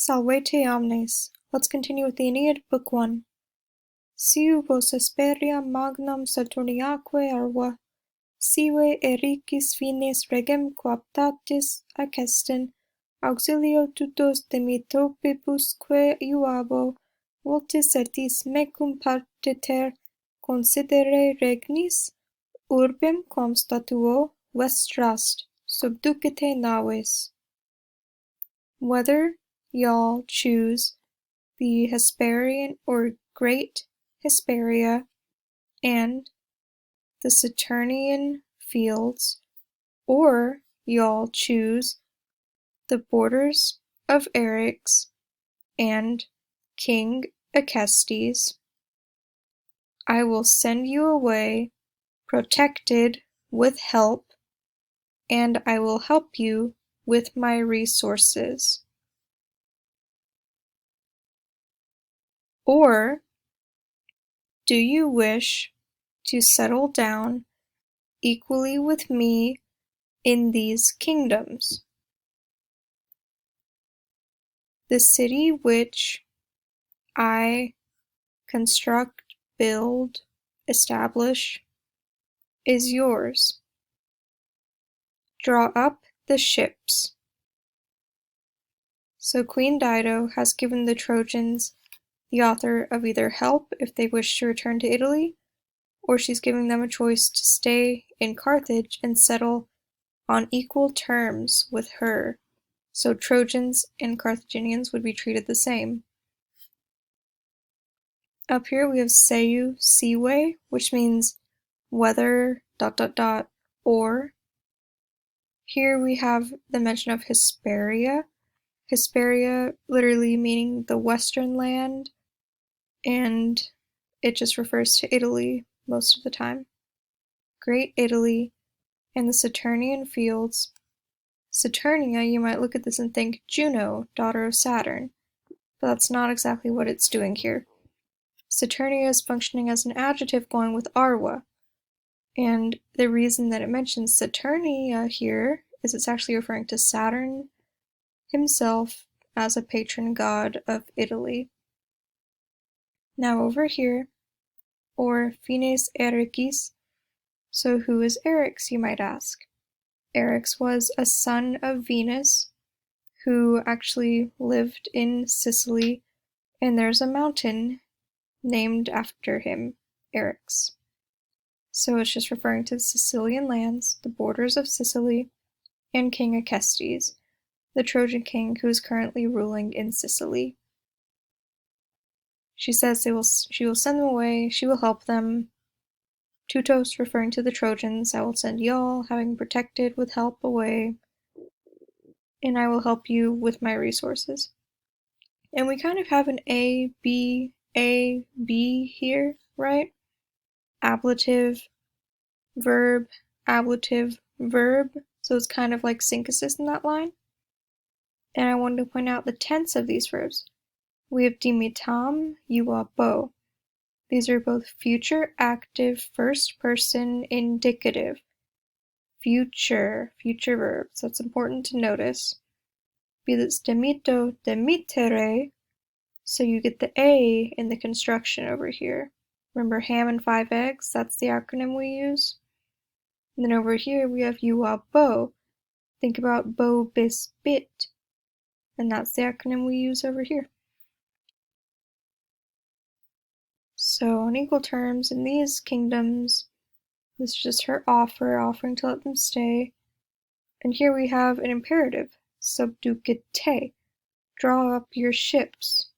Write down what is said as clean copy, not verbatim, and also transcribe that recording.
Salvete omnes. Let's continue with the Aeneid, Book 1. Siu vos asperia magnam Saturniaque arva, sive ericis fines regem coaptatis acestin, auxilio tutos demitopibusque iuabo, voltis etis mecum partiter considere regnis, urbem quam statuo vestrast, subducite naves. Whether y'all choose the Hesperian or Great Hesperia and the Saturnian fields, or y'all choose the borders of Eryx and King Acestes, I will send you away protected with help, and I will help you with my resources. Or do you wish to settle down equally with me in these kingdoms? The city which I construct, build, establish is yours. Draw up the ships. So Queen Dido has given the Trojans the offer of either help if they wish to return to Italy, or she's giving them a choice to stay in Carthage and settle on equal terms with her. So Trojans and Carthaginians would be treated the same. Up here we have seu, sive, which means whether, ... or. Here we have the mention of Hesperia. Hesperia literally meaning the western land, and it just refers to Italy most of the time. Great Italy and the Saturnian fields. Saturnia, you might look at this and think Juno, daughter of Saturn, but that's not exactly what it's doing here. Saturnia is functioning as an adjective going with Arwa, and the reason that it mentions Saturnia here is it's actually referring to Saturn himself as a patron god of Italy. Now over here, or Fines Ericis, so who is Eryx, you might ask? Eryx was a son of Venus who actually lived in Sicily, and there's a mountain named after him, Eryx. So it's just referring to the Sicilian lands, the borders of Sicily, and King Acestes, the Trojan king who is currently ruling in Sicily. She says she will send them away, she will help them. Tutos referring to the Trojans, I will send y'all, having protected with help away, and I will help you with my resources. And we kind of have an A, B here, right? Ablative, verb, ablative, verb, so it's kind of like synthesis in that line. And I wanted to point out the tense of these verbs. We have dimitam, iuabo. These are both future active first person indicative. Future verbs. That's important to notice. Because it's demito, demitere, so you get the A in the construction over here. Remember ham and 5 eggs? That's the acronym we use. And then over here we have iuabo. Think about bo, bis, bit. And that's the acronym we use over here. So on equal terms in these kingdoms, this is just her offering to let them stay. And here we have an imperative, subducite, draw up your ships.